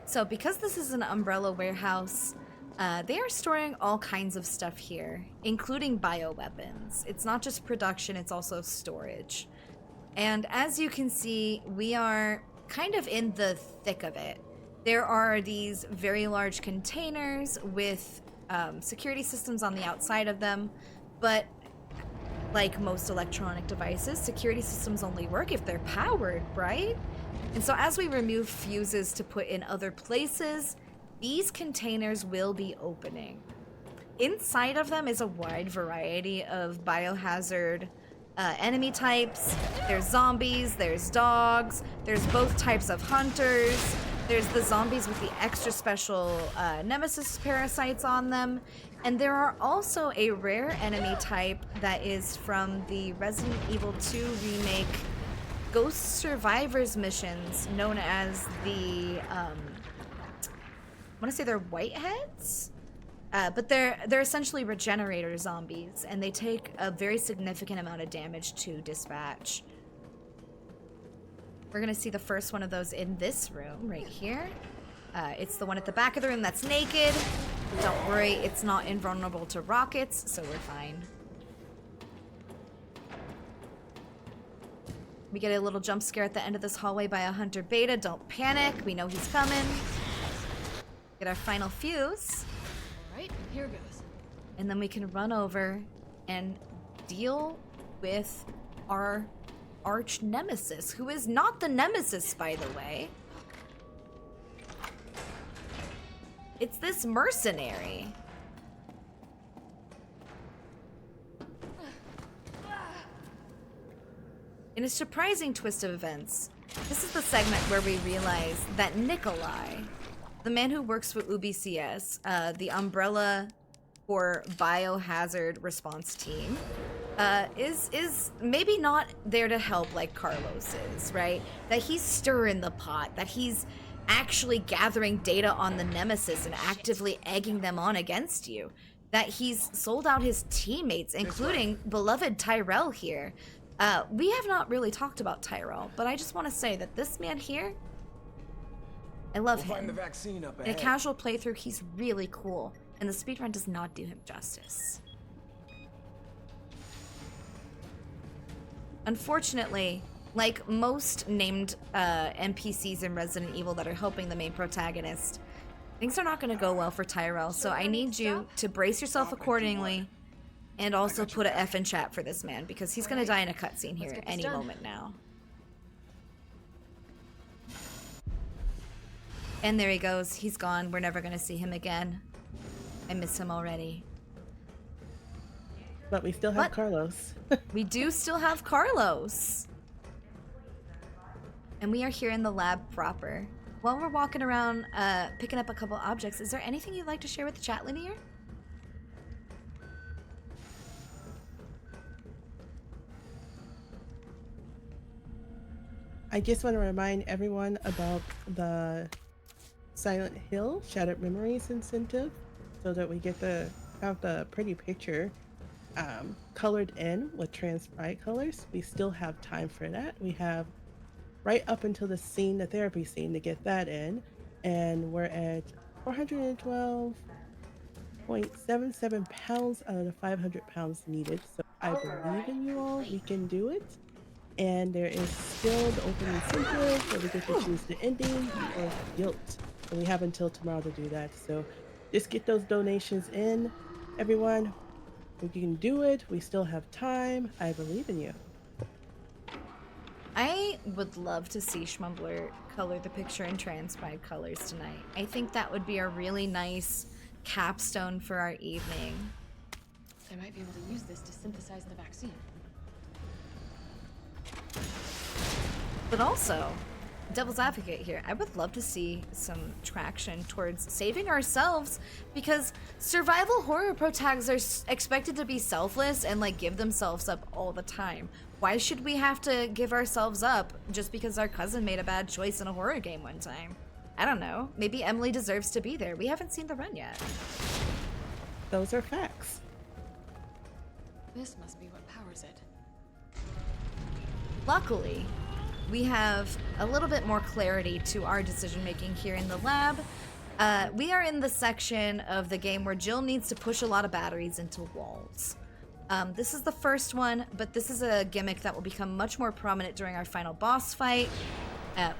So because this is an Umbrella warehouse, they are storing all kinds of stuff here, including bioweapons. It's not just production, it's also storage. And as you can see, we are kind of in the thick of it. There are these very large containers with security systems on the outside of them, but like most electronic devices, security systems only work if they're powered, right? And so as we remove fuses to put in other places, these containers will be opening. Inside of them is a wide variety of biohazard enemy types. There's zombies, there's dogs, there's both types of hunters, there's the zombies with the extra special nemesis parasites on them, and there are also a rare enemy type that is from the Resident Evil 2 remake Ghost Survivors missions, known as the, I want to say they're Whiteheads? But they're essentially regenerator zombies, and they take a very significant amount of damage to dispatch. We're gonna see the first one of those in this room right here. It's the one at the back of the room that's naked. Don't worry, it's not invulnerable to rockets, so we're fine. We get a little jump scare at the end of this hallway by a hunter beta. Don't panic, we know he's coming. Get our final fuse. Alright, here goes. And then we can run over and deal with our arch nemesis, who is not the nemesis, by the way. It's this mercenary. In a surprising twist of events, this is the segment where we realize that Nikolai, the man who works for UBCS, the umbrella for biohazard response team, is maybe not there to help like Carlos is, right? That he's stirring the pot, that he's actually gathering data on the nemesis and actively egging them on against you, that he's sold out his teammates, including beloved Tyrell here. We have not really talked about Tyrell, but I just want to say that this man here, I love him. Find the vaccine up In a ahead. casual playthrough, he's really cool, and the speedrun does not do him justice. Unfortunately, like most named NPCs in Resident Evil that are helping the main protagonist, things are not going to go well for Tyrell, so I need you to brace yourself accordingly and also put a F in chat for this man, because he's going to die in a cutscene here any moment now. And there he goes. He's gone. We're never going to see him again. I miss him already. But we still have Carlos. We do still have Carlos. And we are here in the lab proper. While we're walking around picking up a couple objects, is there anything you'd like to share with the chat, Linear? I just want to remind everyone about the Silent Hill Shattered Memories incentive, so that we get to have the pretty picture colored in with transcribe colors. We still have time for that. We have right up until the scene, the therapy scene, to get that in, and we're at 412.77 pounds out of the 500 pounds needed. So I believe in you all. We can do it. And there is still the open incentive where we get to choose the ending or guilt. And we have until tomorrow to do that. So just get those donations in, everyone. We can do it. We still have time. I believe in you. I would love to see Schmumbler color the picture in transcribe colors tonight. I think that would be a really nice capstone for our evening. I might be able to use this to synthesize the vaccine. But also, devil's advocate here, I would love to see some traction towards saving ourselves, because survival horror protags are expected to be selfless and like give themselves up all the time. Why should we have to give ourselves up just because our cousin made a bad choice in a horror game one time? I don't know. Maybe Emily deserves to be there. We haven't seen the run yet. Those are facts. This must be what powers it. Luckily, we have a little bit more clarity to our decision making here in the lab. We are in the section of the game where Jill needs to push a lot of batteries into walls. This is the first one, but this is a gimmick that will become much more prominent during our final boss fight,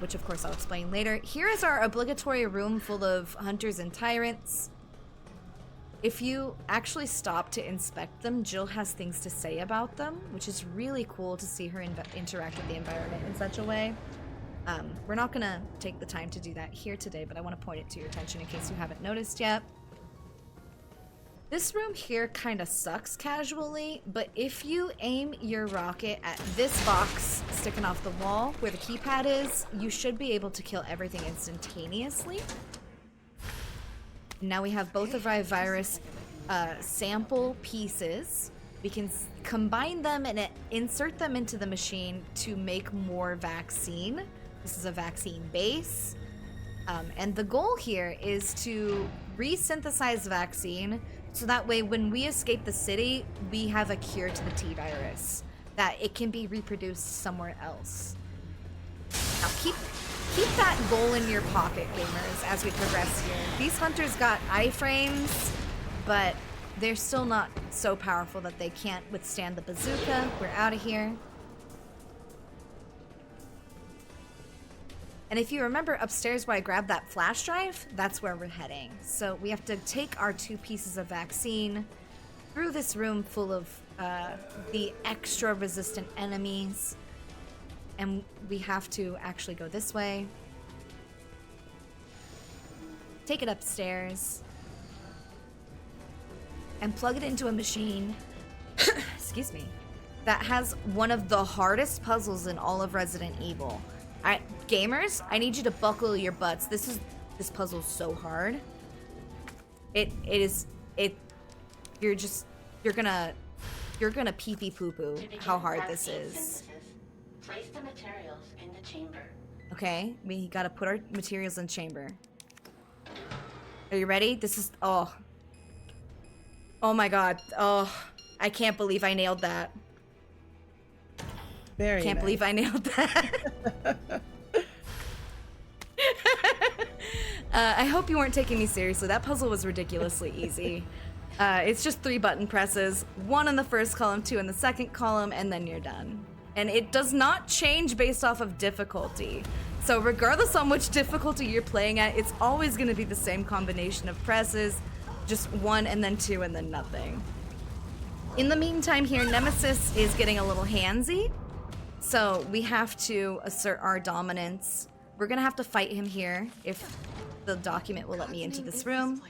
which of course I'll explain later. Here is our obligatory room full of hunters and tyrants. If you actually stop to inspect them, Jill has things to say about them, which is really cool to see her interact with the environment in such a way. We're not gonna take the time to do that here today, but I want to point it to your attention in case you haven't noticed yet. This room here kind of sucks casually, but if you aim your rocket at this box sticking off the wall where the keypad is, you should be able to kill everything instantaneously. Now we have both of our virus sample pieces. We can combine them and insert them into the machine to make more vaccine. This is a vaccine base. And the goal here is to resynthesize vaccine so that way when we escape the city, we have a cure to the T-virus, that it can be reproduced somewhere else. Now keep that goal in your pocket, gamers, as we progress here. These hunters got iframes, but they're still not so powerful that they can't withstand the bazooka. We're out of here. And if you remember upstairs where I grabbed that flash drive, that's where we're heading. So we have to take our 2 pieces of vaccine through this room full of the extra resistant enemies. And we have to actually go this way. Take it upstairs. And plug it into a machine, excuse me, that has one of the hardest puzzles in all of Resident Evil. Gamers, I need you to buckle your butts. This puzzle's so hard. You're gonna pee pee poo poo how hard this is. Place the materials in the chamber. Okay, we gotta put our materials in chamber. Are you ready? This is, oh my god. Oh, I can't believe I nailed that. Very Can't nice. believe I nailed that. I hope you weren't taking me seriously. That puzzle was ridiculously easy. It's just 3 button presses, 1 in the first column, 2 in the second column, and then you're done. And it does not change based off of difficulty. So regardless on which difficulty you're playing at, it's always going to be the same combination of presses, just 1 and then 2 and then nothing. In the meantime here, Nemesis is getting a little handsy. So we have to assert our dominance. We're gonna have to fight him here if the document will let me into this room.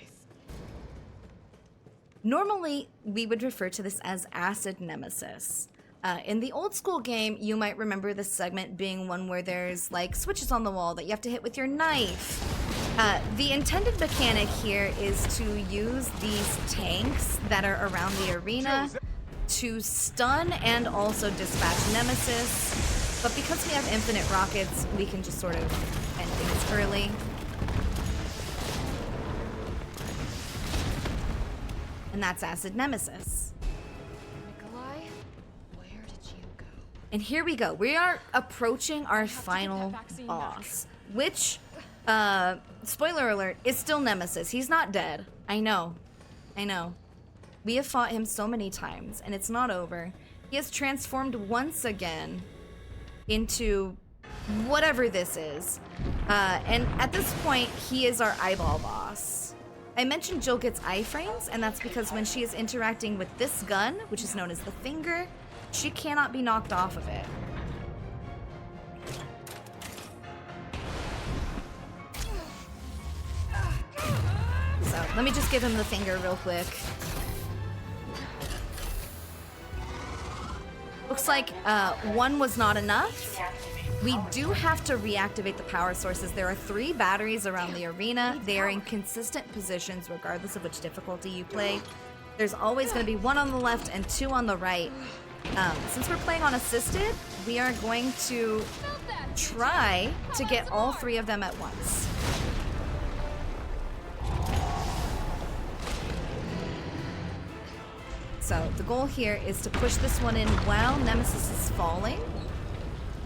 Normally, we would refer to this as Acid Nemesis. In the old school game, you might remember this segment being one where there's like switches on the wall that you have to hit with your knife. The intended mechanic here is to use these tanks that are around the arena to stun and also dispatch Nemesis. But because we have infinite rockets, we can just sort of end things early. And that's Acid Nemesis. Nikolai, where did you go? And here we go. We are approaching our final boss, which, spoiler alert, is still Nemesis. He's not dead. I know. We have fought him so many times, and it's not over. He has transformed once again into whatever this is. And at this point, he is our eyeball boss. I mentioned Jill gets iframes, and that's because when she is interacting with this gun, which is known as the finger, she cannot be knocked off of it. So let me just give him the finger real quick. Looks like 1 was not enough. We do have to reactivate the power sources. There are 3 batteries around the arena. They are in consistent positions regardless of which difficulty you play. There's always going to be 1 on the left and 2 on the right. Since we're playing on assisted, we are going to try to get all 3 of them at once. So the goal here is to push this one in while Nemesis is falling.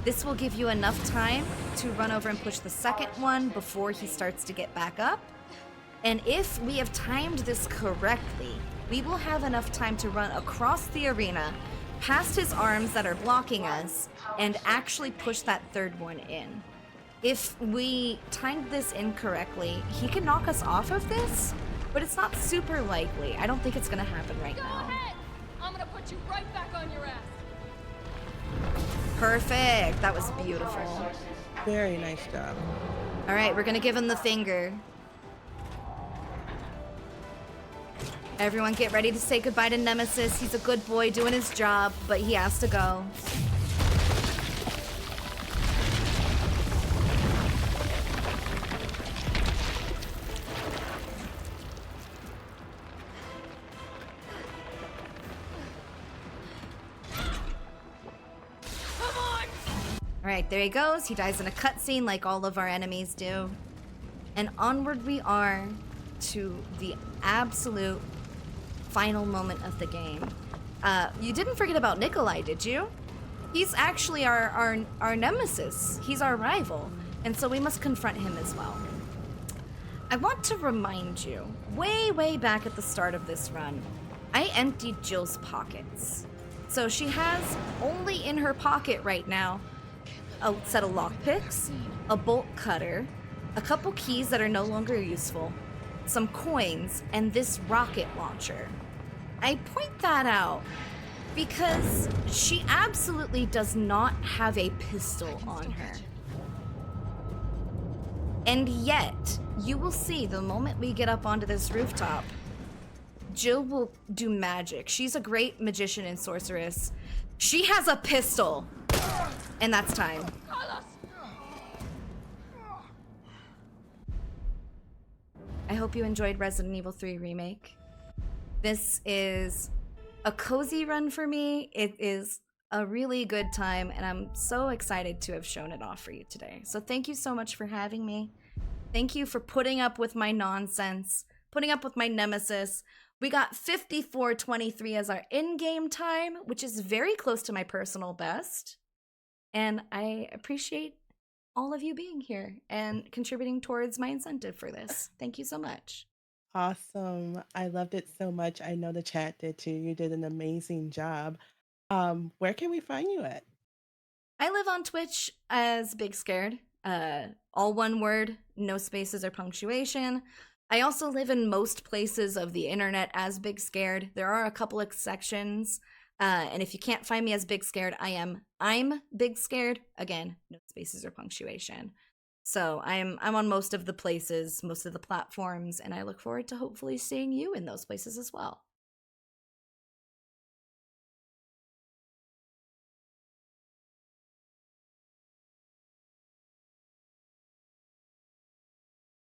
This will give you enough time to run over and push the second one before he starts to get back up. And if we have timed this correctly, we will have enough time to run across the arena, past his arms that are blocking us, and actually push that third one in. If we timed this incorrectly, he can knock us off of this, but it's not super likely. I don't think it's gonna happen right now. Go ahead! I'm gonna put you right back on your ass. Perfect. That was beautiful. Very nice job. All right, we're gonna give him the finger. Everyone get ready to say goodbye to Nemesis. He's a good boy doing his job, but he has to go. All right, there he goes. He dies in a cutscene like all of our enemies do. And onward we are to the absolute final moment of the game. You didn't forget about Nikolai, did you? He's actually our nemesis. He's our rival. And so we must confront him as well. I want to remind you, way back at the start of this run, I emptied Jill's pockets. So she has only in her pocket right now a set of lockpicks, a bolt cutter, a couple keys that are no longer useful, some coins, and this rocket launcher. I point that out because she absolutely does not have a pistol on her. And yet, you will see the moment we get up onto this rooftop, Jill will do magic. She's a great magician and sorceress. She has a pistol. And that's time. I hope you enjoyed Resident Evil 3 Remake. This is a cozy run for me. It is a really good time, and I'm so excited to have shown it off for you today. So thank you so much for having me. Thank you for putting up with my nonsense, putting up with my nemesis. We got 54:23 as our in-game time, which is very close to my personal best. And I appreciate all of you being here and contributing towards my incentive for this. Thank you so much. Awesome. I loved it so much. I know the chat did too. You did an amazing job. Where can we find you at? I live on Twitch as BigScared. All one word, no spaces or punctuation. I also live in most places of the internet as BigScared. There are a couple of sections. And if you can't find me as BigScared, I'm BigScared. Again, no spaces or punctuation. So I'm on most of the places, most of the platforms, and I look forward to hopefully seeing you in those places as well.